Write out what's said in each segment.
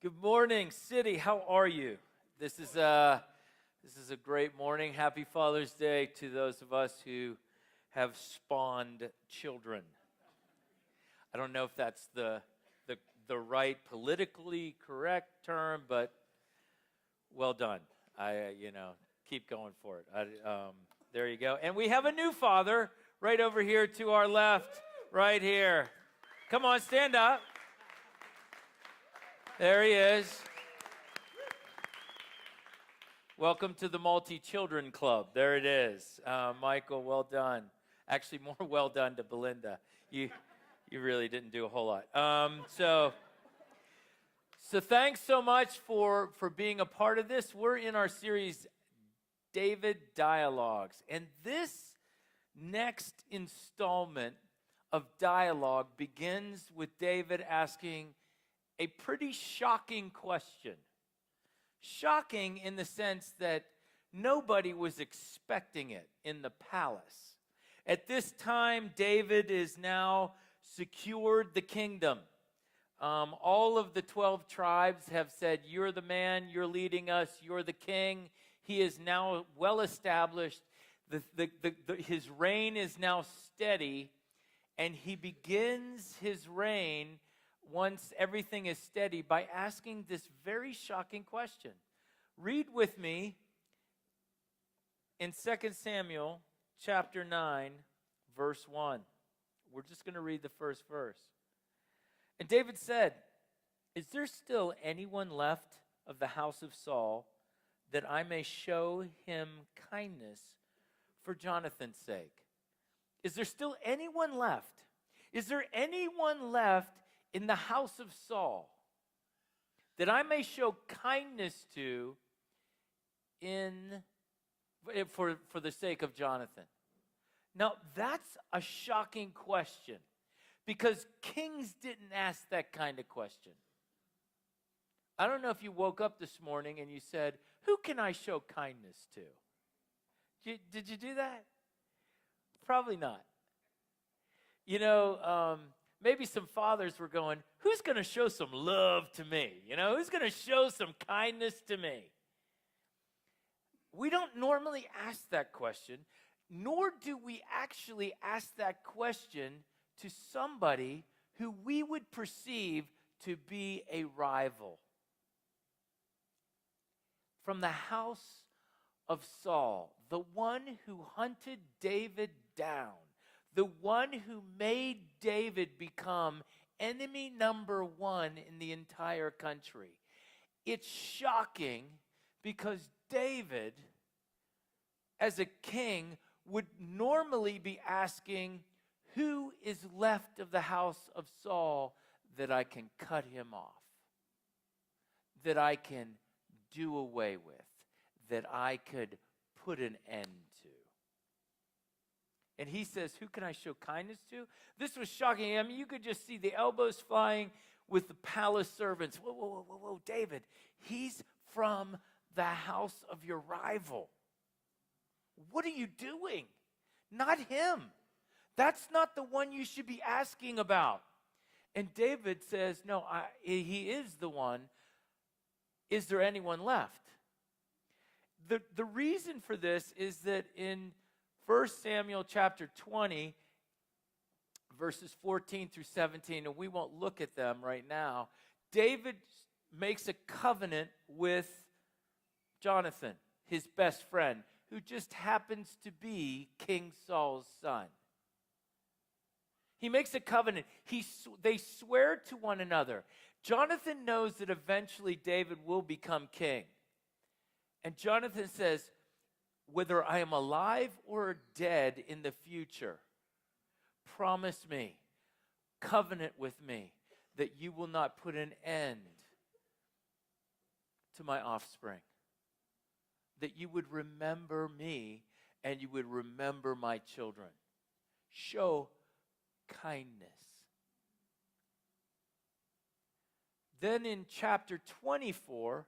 Good morning, City. How are you? This is a great morning. Happy Father's Day to those of us who have spawned children. I don't know if that's the right politically correct term, but well done. Keep going for it. There you go. And we have a new father right over here to our left, right here. Come on, stand up. There he is. Welcome to the Multi-Children Club. There it is. Michael, well done. Actually, more well done to Belinda. You really didn't do a whole lot. So thanks so much for being a part of this. We're in our series, David Dialogues. And this next installment of dialogue begins with David asking a pretty shocking question. Shocking in the sense that nobody was expecting it in the palace. At this time, David is now secured the kingdom. All of the 12 tribes have said, "You're the man, you're leading us, you're the king." He is now well established. His reign is now steady, and he begins his reign once everything is steady by asking this very shocking question. Read with me in 2 Samuel chapter 9, verse 1. We're just going to read the first verse. And David said, "Is there still anyone left of the house of Saul that I may show him kindness for Jonathan's sake?" Is there still anyone left? Is there anyone left in the house of Saul that I may show kindness to for the sake of Jonathan? Now, that's a shocking question because kings didn't ask that kind of question. I don't know if you woke up this morning and you said, "Who can I show kindness to?" Did you do that? Probably not. Maybe some fathers were going, "Who's going to show some love to me? Who's going to show some kindness to me?" We don't normally ask that question, nor do we actually ask that question to somebody who we would perceive to be a rival. From the house of Saul, the one who hunted David down, the one who made David become enemy number one in the entire country. It's shocking because David, as a king, would normally be asking, "Who is left of the house of Saul that I can cut him off, that I can do away with, that I could put an end to?" And he says, "Who can I show kindness to?" This was shocking. I mean, you could just see the elbows flying with the palace servants. Whoa, David, he's from the house of your rival. What are you doing? Not him. That's not the one you should be asking about. And David says, "No, he is the one. Is there anyone left?" The reason for this is that in 1 Samuel chapter 20, verses 14 through 17, and we won't look at them right now, David makes a covenant with Jonathan, his best friend, who just happens to be King Saul's son. He makes a covenant. They swear to one another. Jonathan knows that eventually David will become king. And Jonathan says, "Whether I am alive or dead in the future, promise me, covenant with me, that you will not put an end to my offspring. That you would remember me and you would remember my children. Show kindness." Then in chapter 24,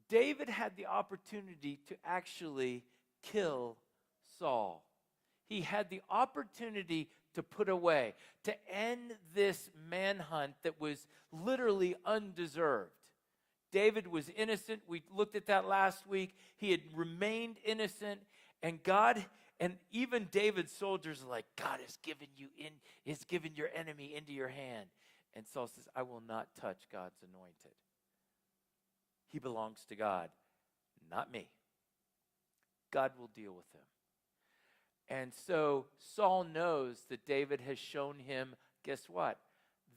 David had the opportunity to actually kill Saul. He had the opportunity to put away, to end this manhunt that was literally undeserved. David was innocent. We looked at that last week. He had remained innocent, and God, and even David's soldiers are like, God has given your enemy into your hand. And Saul says, I will not touch God's anointed. He belongs to God, not me. God will deal with him. And so Saul knows that David has shown him, guess what?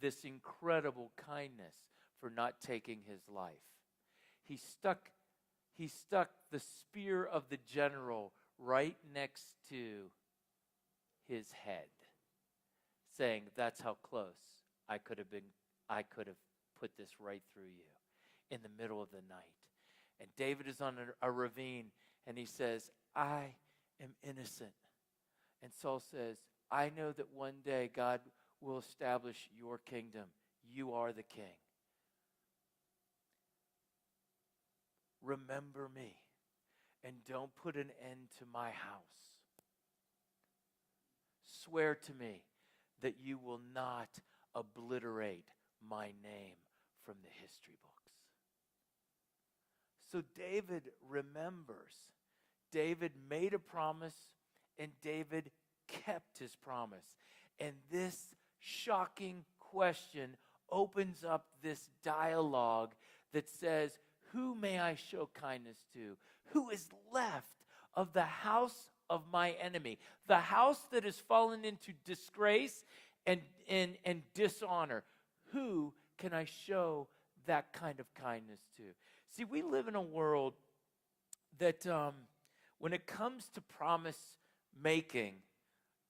This incredible kindness for not taking his life. He stuck the spear of the general right next to his head, saying, that's how close I could have put this right through you in the middle of the night. And David is on a ravine, and he says, I am innocent. And Saul says, I know that one day God will establish your kingdom. You are the king. Remember me, and don't put an end to my house. Swear to me that you will not obliterate my name from the history books. So David remembers. David made a promise, and David kept his promise. And this shocking question opens up this dialogue that says, who may I show kindness to? Who is left of the house of my enemy? The house that has fallen into disgrace and dishonor. Who can I show that kind of kindness to? See, we live in a world that when it comes to promise making,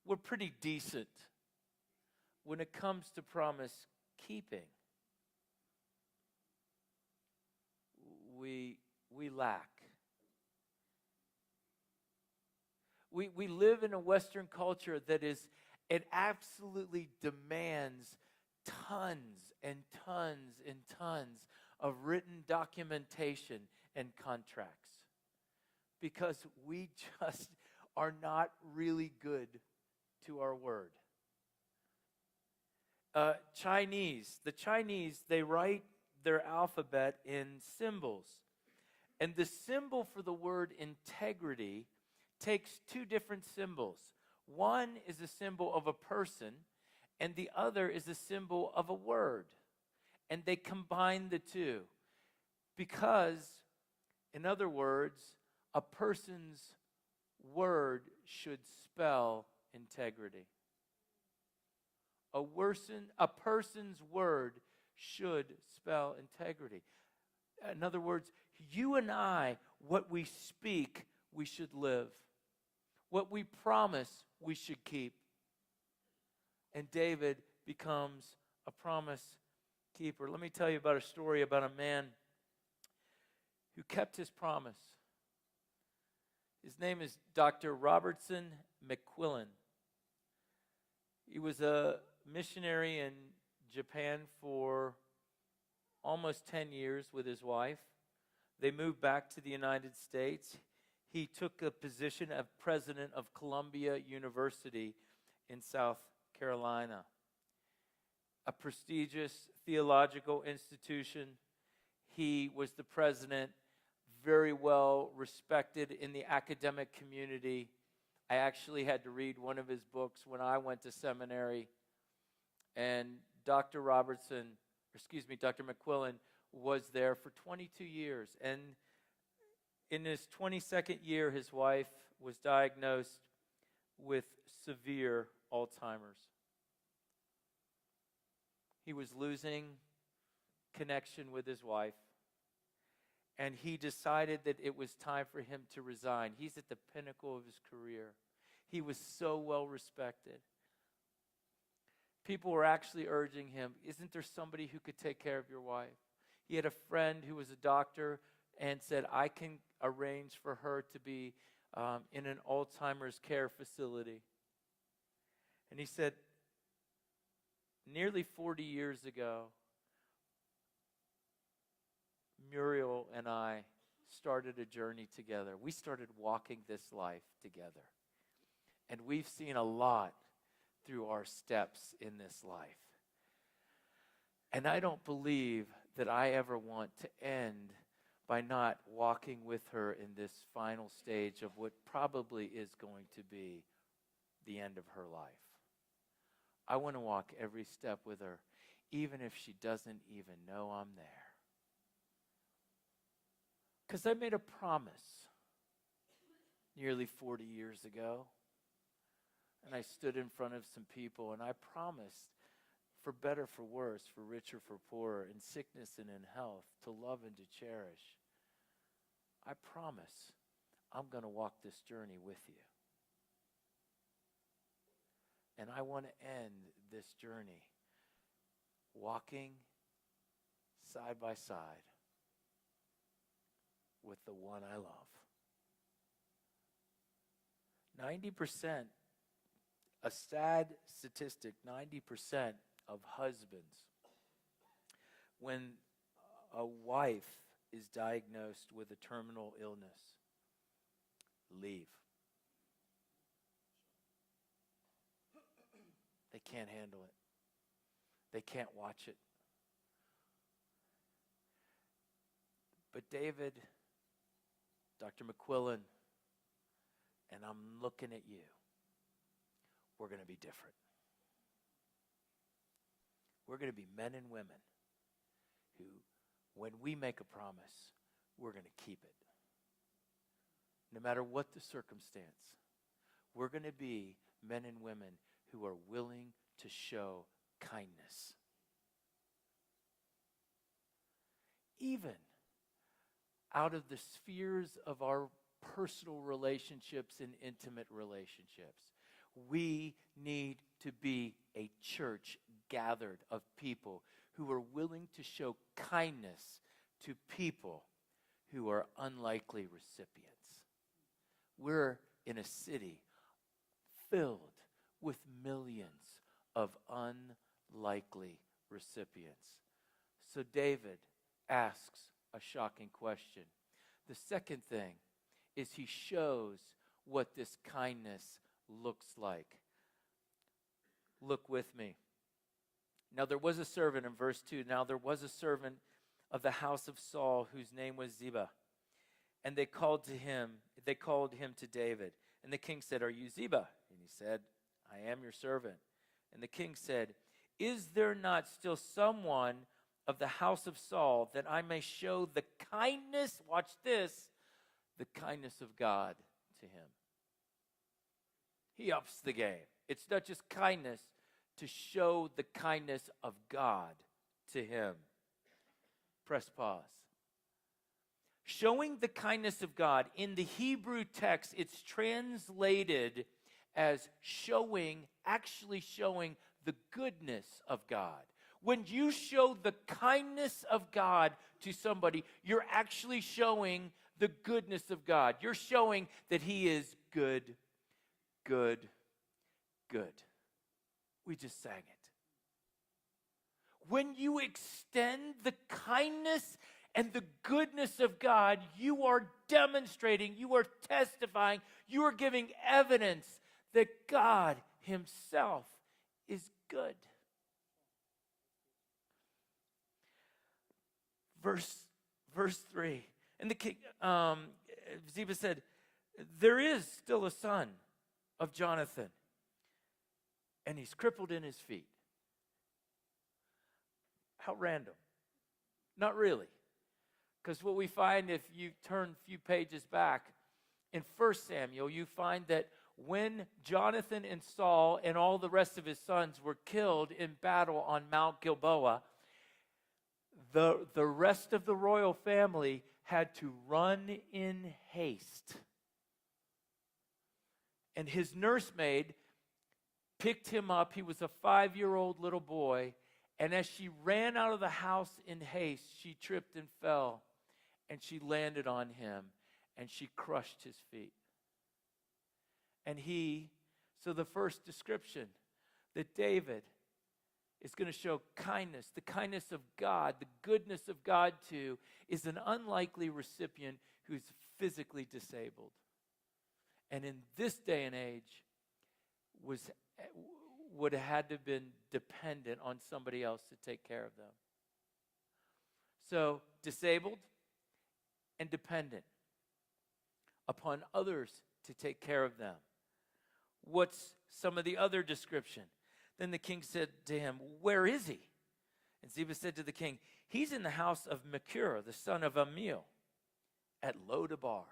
we're pretty decent. When it comes to promise keeping, we lack. We live in a Western culture it absolutely demands tons and tons and tons of written documentation and contracts, because we just are not really good to our word. The Chinese, they write their alphabet in symbols. And the symbol for the word integrity takes two different symbols. One is a symbol of a person, and the other is a symbol of a word. And they combine the two because, in other words, a person's word should spell integrity. A person's word should spell integrity. In other words, you and I, what we speak, we should live. What we promise, we should keep. And David becomes a promise keeper. Let me tell you about a story about a man who kept his promise. His name is Dr. Robertson McQuillan. He was a missionary in Japan for almost 10 years with his wife. They moved back to the United States. He took a position of president of Columbia University in South Carolina, a prestigious theological institution. He was the president, very well respected in the academic community. I actually had to read one of his books when I went to seminary. And Dr. McQuillan was there for 22 years. And in his 22nd year, his wife was diagnosed with severe Alzheimer's. He was losing connection with his wife, and he decided that it was time for him to resign. He's at the pinnacle of his career. He was so well respected. People were actually urging him, isn't there somebody who could take care of your wife? He had a friend who was a doctor and said, I can arrange for her to be in an Alzheimer's care facility. And he said, nearly 40 years ago, Muriel and I started a journey together. We started walking this life together. And we've seen a lot through our steps in this life. And I don't believe that I ever want to end by not walking with her in this final stage of what probably is going to be the end of her life. I want to walk every step with her, even if she doesn't even know I'm there. Because I made a promise nearly 40 years ago, and I stood in front of some people, and I promised, for better, for worse, for richer, for poorer, in sickness and in health, to love and to cherish. I promise I'm going to walk this journey with you. And I want to end this journey walking side by side with the one I love. 90%, a sad statistic, 90% of husbands, when a wife is diagnosed with a terminal illness, leave. They can't handle it. They can't watch it. But David, Dr. McQuillan, and I'm looking at you, we're going to be different. We're going to be men and women who, when we make a promise, we're going to keep it. No matter what the circumstance, we're going to be men and women who are willing to show kindness. Even out of the spheres of our personal relationships and intimate relationships, we need to be a church gathered of people who are willing to show kindness to people who are unlikely recipients. We're in a city filled with millions of unlikely recipients. So David asks a shocking question. The second thing is he shows what this kindness looks like. Look with me. Now there was a servant, in verse 2, now there was a servant of the house of Saul whose name was Ziba. And they called him to David. And the king said, "Are you Ziba?" And he said, "I am your servant." And the king said, "Is there not still someone of the house of Saul that I may show the kindness," watch this, the kindness of God to him? He ups the game. It's not just kindness, to show the kindness of God to him. Press pause. Showing the kindness of God, in the Hebrew text, it's translated as actually showing the goodness of God. When you show the kindness of God to somebody, you're actually showing the goodness of God. You're showing that he is good, good, good. We just sang it. When you extend the kindness and the goodness of God, you are demonstrating, you are testifying, you are giving evidence that God himself is good. Verse 3. And the king, Ziba said, "There is still a son of Jonathan, and he's crippled in his feet." How random. Not really. Because what we find, if you turn a few pages back, in 1 Samuel, you find that when Jonathan and Saul and all the rest of his sons were killed in battle on Mount Gilboa, the rest of the royal family had to run in haste. And his nursemaid picked him up. He was a 5-year-old little boy. And as she ran out of the house in haste, she tripped and fell. And she landed on him. And she crushed his feet. And so the first description that David is going to show kindness, the kindness of God, the goodness of God to, is an unlikely recipient who's physically disabled. And in this day and age, was would have had to have been dependent on somebody else to take care of them. So, disabled and dependent upon others to take care of them. What's some of the other description? Then the king said to him, where is he? And Ziba said to the king, he's in the house of Machir, the son of Amiel, at Lodabar.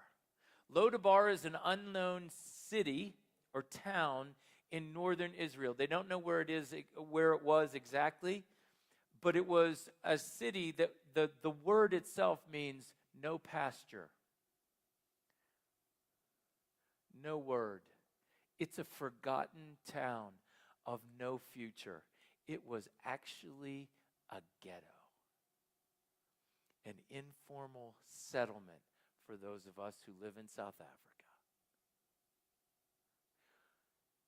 Lodabar is an unknown city or town in northern Israel. They don't know where it was exactly, but it was a city that the word itself means no pasture. No word. It's a forgotten town of no future. It was actually a ghetto, an informal settlement for those of us who live in South Africa.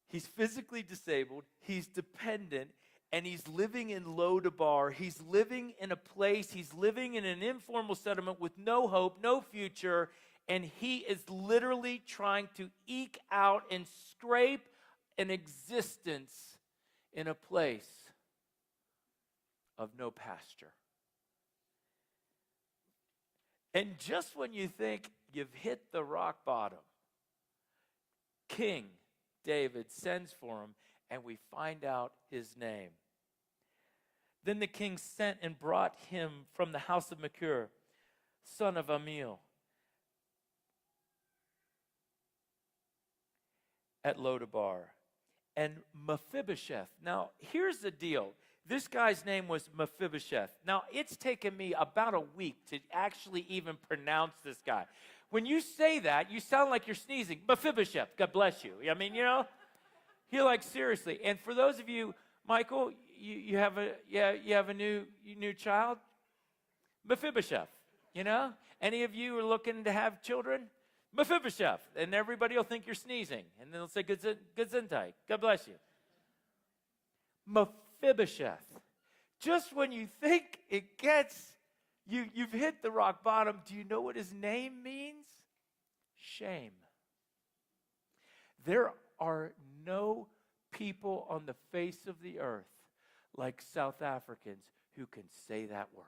He's physically disabled, he's dependent, and he's living in Lodabar. He's living in a place, he's living in an informal settlement with no hope, no future, and he is literally trying to eke out and scrape an existence in a place of no pasture. And just when you think you've hit the rock bottom, King David sends for him, and we find out his name. Then the king sent and brought him from the house of Machir, son of Amiel, at Lodabar. And Mephibosheth. Now, here's the deal. This guy's name was Mephibosheth. Now, it's taken me about a week to actually even pronounce this guy. When you say that, you sound like you're sneezing. Mephibosheth, God bless you. I mean, you're like, seriously. And for those of you, Michael, you have a new child? Mephibosheth, Any of you are looking to have children? Mephibosheth. And everybody will think you're sneezing. And then they'll say, Gesundheit. God bless you. Mephibosheth. Just when you think it gets, you've hit the rock bottom, do you know what his name means? Shame. There are no people on the face of the earth like South Africans who can say that word.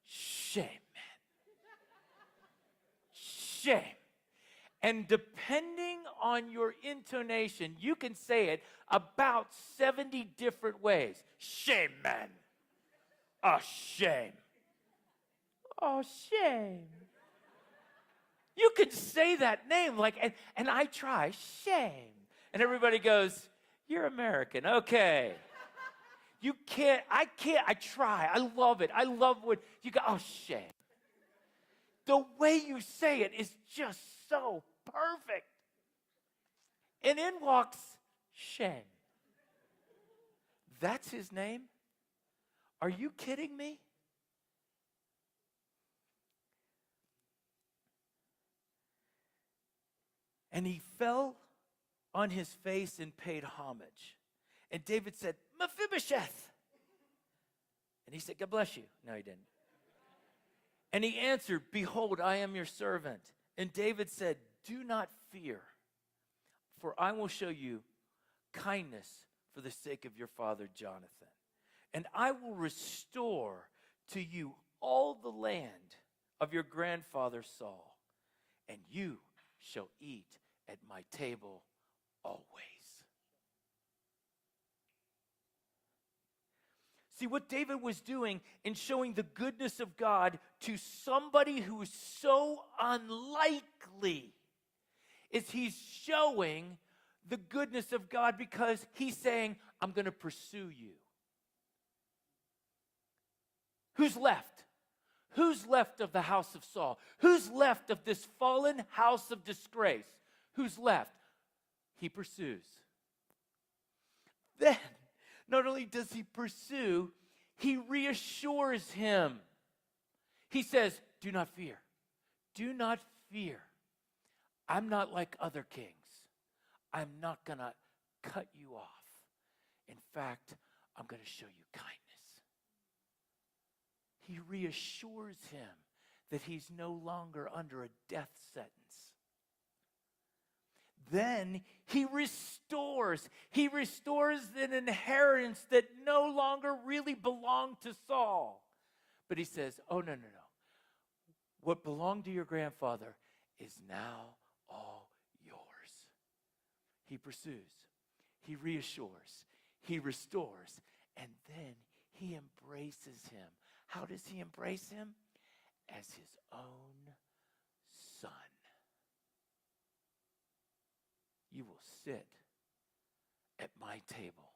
Shame, man. Shame. And depending on your intonation, you can say it about 70 different ways. Shame, man. Oh, shame. Oh, shame. You can say that name and I try, shame. And everybody goes, you're American. Okay. You can't, I try. I love it. I love what you go, oh, shame. The way you say it is just so perfect. And in walks shame. That's his name? Are you kidding me? And he fell on his face and paid homage. And David said, Mephibosheth. And he said, God bless you. No, he didn't. And he answered, behold, I am your servant. And David said, do not fear, for I will show you kindness for the sake of your father Jonathan. And I will restore to you all the land of your grandfather Saul, and you shall eat at my table always. See, what David was doing in showing the goodness of God to somebody who is so unlikely is he's showing the goodness of God because he's saying, I'm going to pursue you. Who's left? Who's left of the house of Saul? Who's left of this fallen house of disgrace? Who's left? He pursues. Then, not only does he pursue, he reassures him. He says, do not fear. Do not fear. I'm not like other kings. I'm not going to cut you off. In fact, I'm going to show you kindness. He reassures him that he's no longer under a death sentence. then he restores. He restores an inheritance that no longer really belonged to Saul. But he says, oh, no. What belonged to your grandfather is now all yours. He pursues. He reassures. He restores. And then he embraces him. How does he embrace him? As his own son. You will sit at my table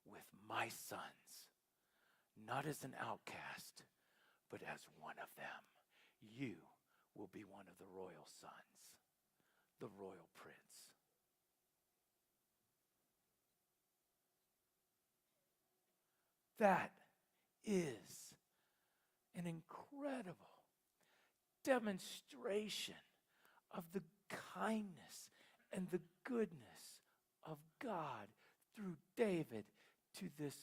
with my sons, not as an outcast, but as one of them. You will be one of the royal sons, the royal prince. That is an incredible demonstration of the kindness and the goodness of God through David to this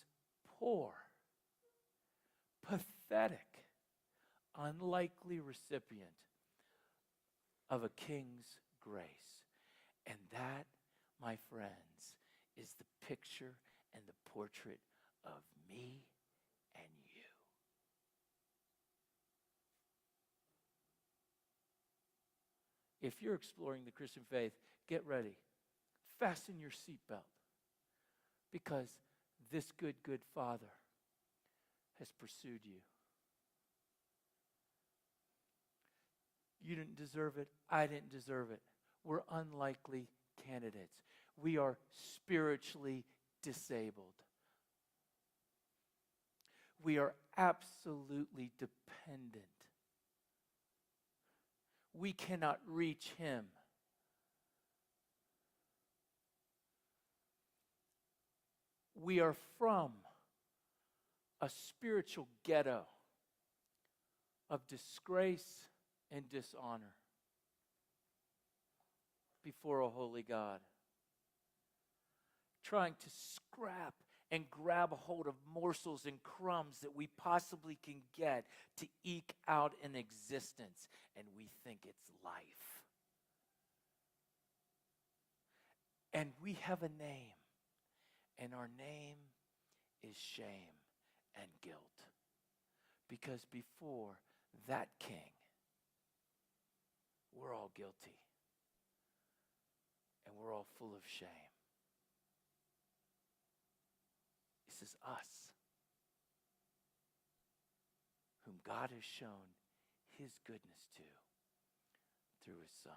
poor, pathetic, unlikely recipient of a king's grace. And that, my friends, is the picture and the portrait of me and you. If you're exploring the Christian faith, get ready. Fasten your seatbelt. Because this good Father has pursued you. You didn't deserve it. I didn't deserve it. We're unlikely candidates. We are spiritually disabled. We are absolutely dependent. We cannot reach him. We are from a spiritual ghetto of disgrace and dishonor before a holy God, trying to scrap and grab a hold of morsels and crumbs that we possibly can get to eke out an existence, and we think it's life. And we have a name, and our name is shame and guilt. Because before that king, we're all guilty. And we're all full of shame. This is us, whom God has shown his goodness to through his Son.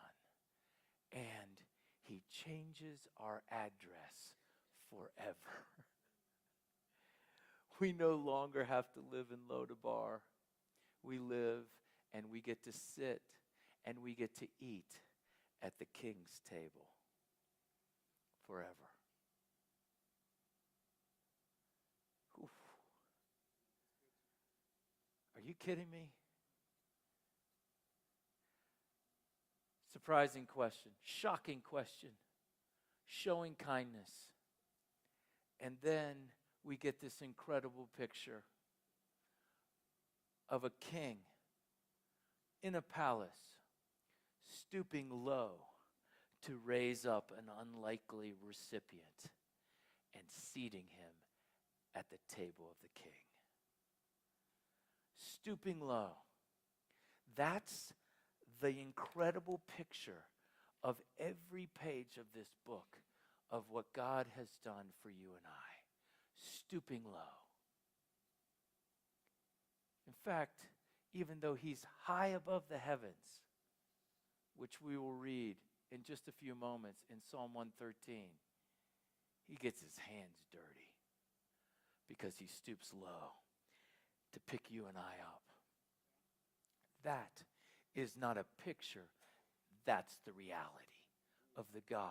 And he changes our address forever. We no longer have to live in Lodabar. We live and we get to sit and we get to eat at the King's table forever. Oof. Are you kidding me? Surprising question, shocking question, showing kindness. And then we get this incredible picture of a king in a palace, stooping low to raise up an unlikely recipient and seating him at the table of the king. Stooping low. That's the incredible picture of every page of this book of what God has done for you and I. Stooping low. In fact, even though he's high above the heavens, which we will read in just a few moments in Psalm 113, he gets his hands dirty because he stoops low to pick you and I up. That is not a picture. That's the reality of the God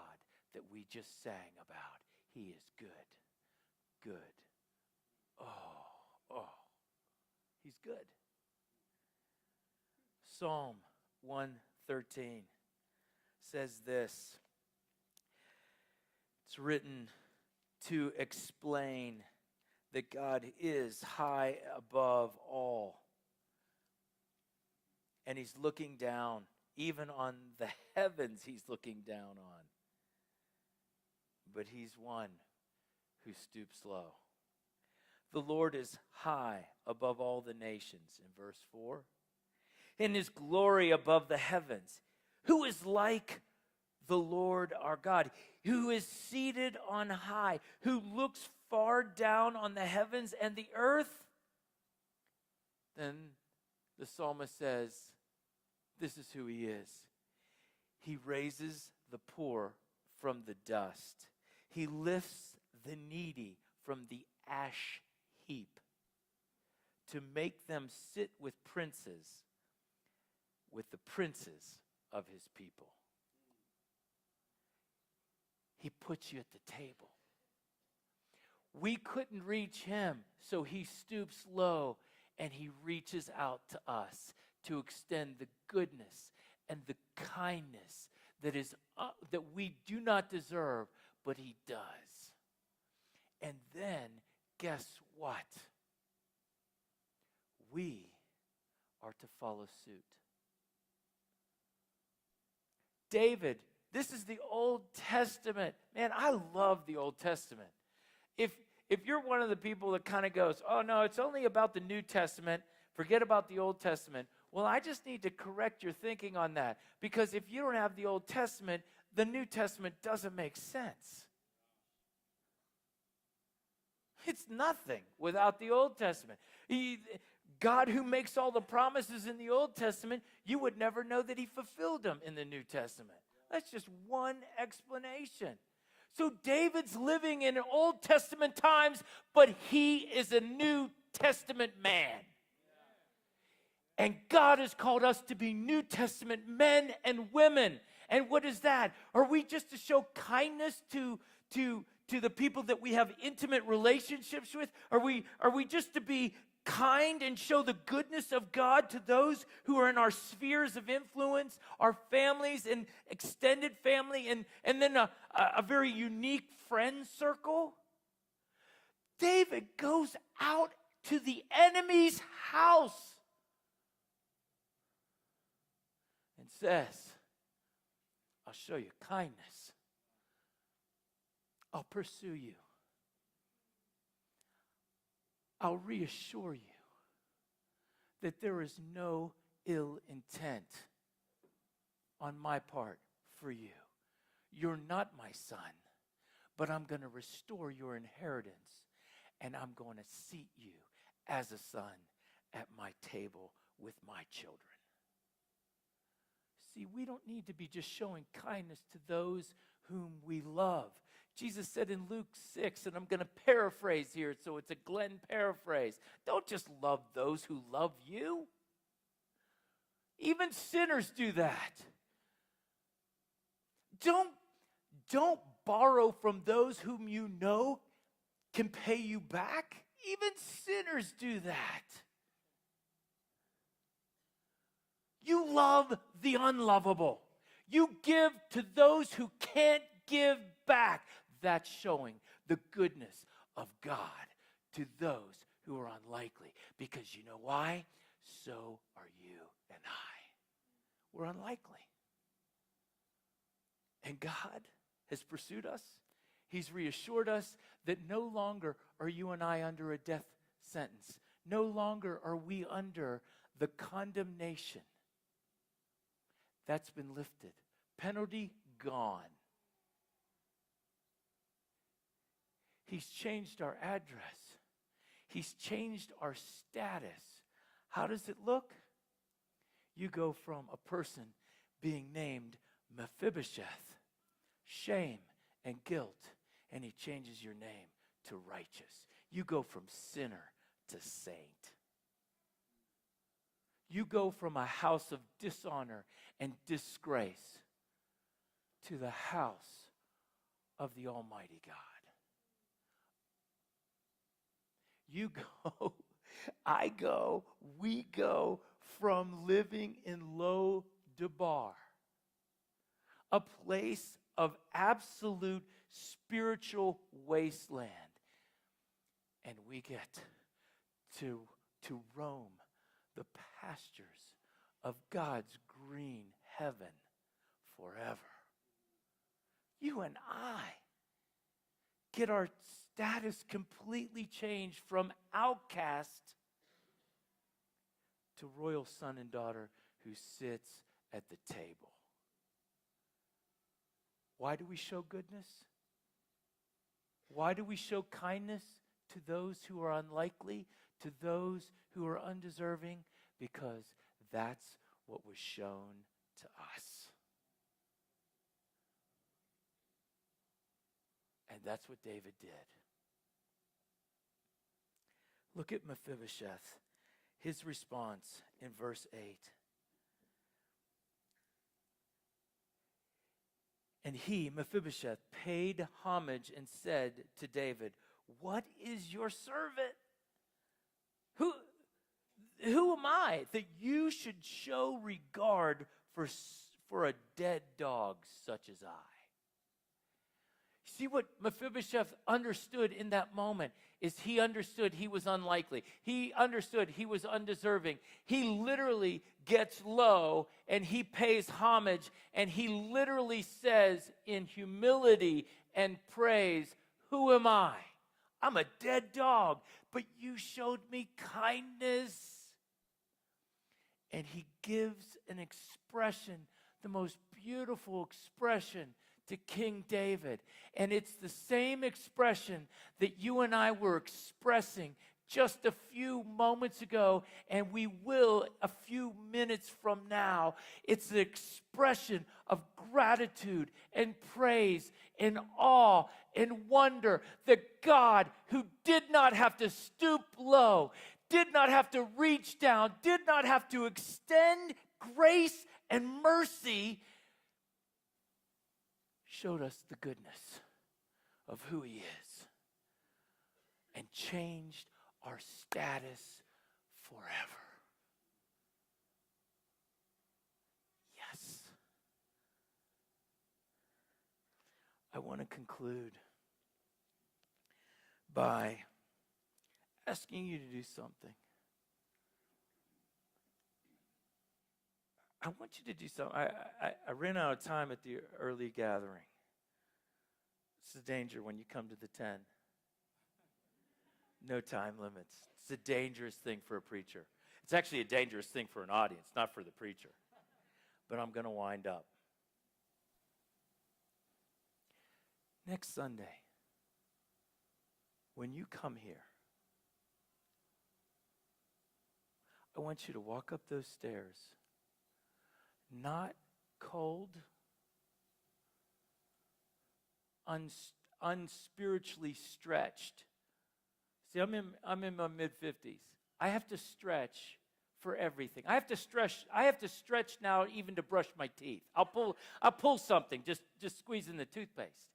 that we just sang about. He is good. Good. Oh, he's good. Psalm 113 says this. It's written to explain that God is high above all. And he's looking down, even on the heavens he's looking down on. but he's one who stoops low. The Lord is high above all the nations, in verse 4. In his glory above the heavens. Who is like the Lord our God, who is seated on high, who looks far down on the heavens and the earth? Then the psalmist says, this is who he is. He raises the poor from the dust. He lifts the needy from the ash heap to make them sit with princes, with the princes of his people. He puts you at the table. We couldn't reach him, so he stoops low and he reaches out to us to extend the goodness and the kindness that we do not deserve, but he does. And then, guess what? We are to follow suit. David, this is the Old Testament. Man, I love the Old Testament. If you're one of the people that kind of goes, oh no, it's only about the New Testament, forget about the Old Testament. Well, I just need to correct your thinking on that. Because if you don't have the Old Testament, the New Testament doesn't make sense. It's nothing without the Old Testament. God, who makes all the promises in the Old Testament, you would never know that he fulfilled them in the New Testament. That's just one explanation. So David's living in Old Testament times, but he is a New Testament man. And God has called us to be New Testament men and women. And what is that? Are we just to show kindness to the people that we have intimate relationships with? Are we just to be kind and show the goodness of God to those who are in our spheres of influence, our families and extended family, and then a very unique friend circle? David goes out to the enemy's house and says, I'll show you kindness. I'll pursue you. I'll reassure you that there is no ill intent on my part for you. You're not my son, but I'm going to restore your inheritance, and I'm going to seat you as a son at my table with my children. See, we don't need to be just showing kindness to those whom we love. Jesus said in Luke 6, and I'm going to paraphrase here, so it's a Glenn paraphrase. Don't just love those who love you. Even sinners do that. Don't borrow from those whom you know can pay you back. Even sinners do that. You love the unlovable. You give to those who can't give back. That's showing the goodness of God to those who are unlikely. Because you know why? So are you and I. We're unlikely. And God has pursued us. He's reassured us that no longer are you and I under a death sentence. No longer are we under the condemnation. That's been lifted. Penalty gone. He's changed our address. He's changed our status. How does it look? You go from a person being named Mephibosheth, shame and guilt, and he changes your name to righteous. You go from sinner to saint. You go from a house of dishonor and disgrace to the house of the Almighty God. You go, I go, we go from living in Lo-Debar, a place of absolute spiritual wasteland, and we get to roam the pastures of God's green heaven forever. You and I get our status completely changed from outcast to royal son and daughter who sits at the table. Why do we show goodness? Why do we show kindness to those who are unlikely, to those who are undeserving? Because that's what was shown to us. And that's what David did. Look at Mephibosheth, his response in verse 8. And he, Mephibosheth, paid homage and said to David, "What is your servant? Who am I that you should show regard for a dead dog such as I?" See what Mephibosheth understood in that moment is he understood he was unlikely. He understood he was undeserving. He literally gets low and he pays homage, and he literally says in humility and praise, "Who am I? I'm a dead dog, but you showed me kindness." And he gives an expression, the most beautiful expression, to King David. And it's the same expression that you and I were expressing just a few moments ago, and we will a few minutes from now. It's the expression of gratitude and praise and awe and wonder that God, who did not have to stoop low, did not have to reach down, did not have to extend grace and mercy, showed us the goodness of who he is and changed our status forever. Yes. I want to conclude by asking you to do something. I want you to do something. I ran out of time at the early gathering. It's a danger when you come to the 10. No time limits. It's a dangerous thing for a preacher. It's actually a dangerous thing for an audience, not for the preacher. But I'm going to wind up. Next Sunday, when you come here, I want you to walk up those stairs, not cold, unspiritually stretched. See, I'm in my mid-50s. I have to stretch for everything. I have to stretch now even to brush my teeth. I'll pull something, just squeezing the toothpaste.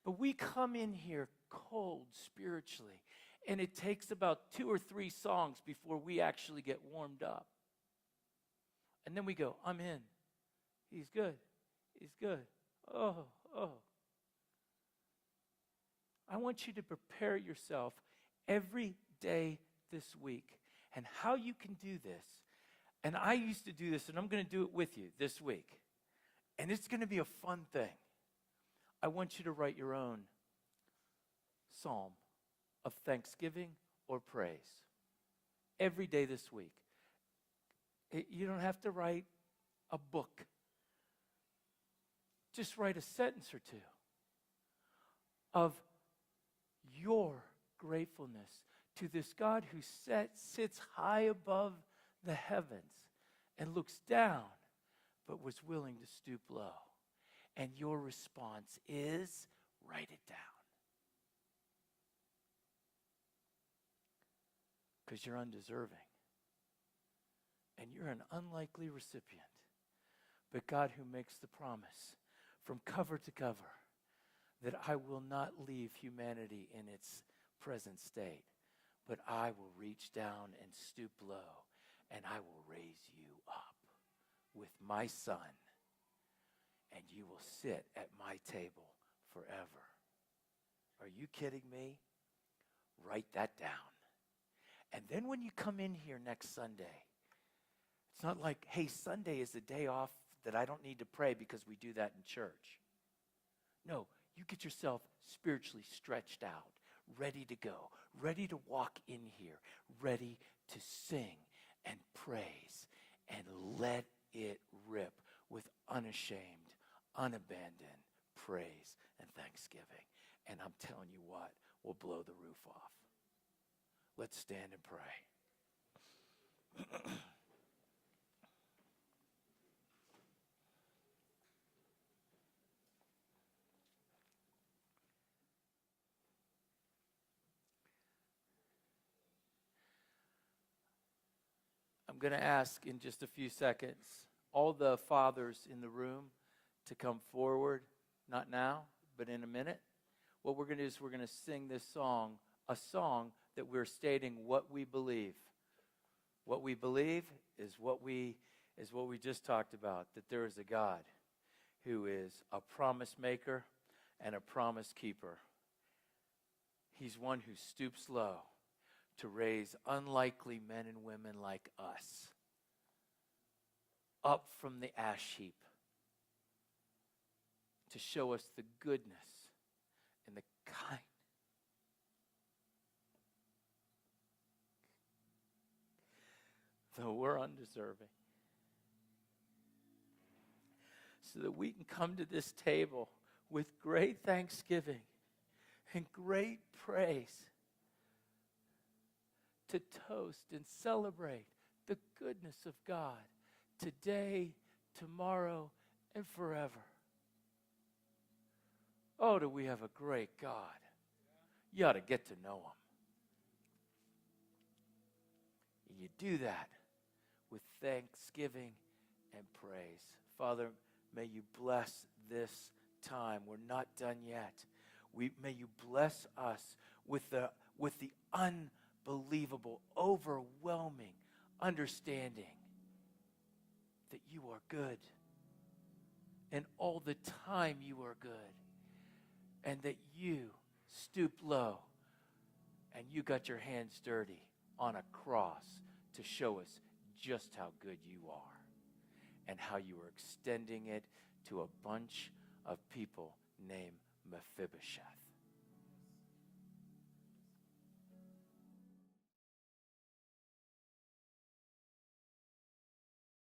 But we come in here cold spiritually, and it takes about 2 or 3 songs before we actually get warmed up. And then we go, "I'm in. He's good. He's good. Oh. I want you to prepare yourself every day this week. And how you can do this, and I used to do this, and I'm going to do it with you this week. And it's going to be a fun thing. I want you to write your own psalm of thanksgiving or praise every day this week. You don't have to write a book. Just write a sentence or two of your gratefulness to this God who sits high above the heavens and looks down, but was willing to stoop low. And your response is, write it down. Because you're undeserving. And you're an unlikely recipient. But God, who makes the promise from cover to cover that I will not leave humanity in its present state, but I will reach down and stoop low, and I will raise you up with my Son, and you will sit at my table forever. Are you kidding me? Write that down. And then when you come in here next Sunday, it's not like, hey, Sunday is a day off that I don't need to pray because we do that in church. No, You get yourself spiritually stretched out, ready to go, ready to walk in here, ready to sing and praise and let it rip with unashamed, unabandoned praise and thanksgiving. And I'm telling you what, will blow the roof off. Let's stand and pray. I'm going to ask in just a few seconds all the fathers in the room to come forward, not now, but in a minute. What we're going to do is we're going to sing this song, a song that we're stating what we believe. What we believe is what we just talked about, that there is a God who is a promise maker and a promise keeper. He's one who stoops low to raise unlikely men and women like us up from the ash heap to show us the goodness and the kindness. Though we're undeserving. So that we can come to this table with great thanksgiving and great praise to toast and celebrate the goodness of God today, tomorrow, and forever. Oh, do we have a great God? You ought to get to know him. And you do that with thanksgiving and praise. Father, may you bless this time. We're not done yet. May you bless us with the unbelievable, overwhelming understanding that you are good. And all the time you are good. And that you stooped low and you got your hands dirty on a cross to show us just how good you are and how you are extending it to a bunch of people named Mephibosheth.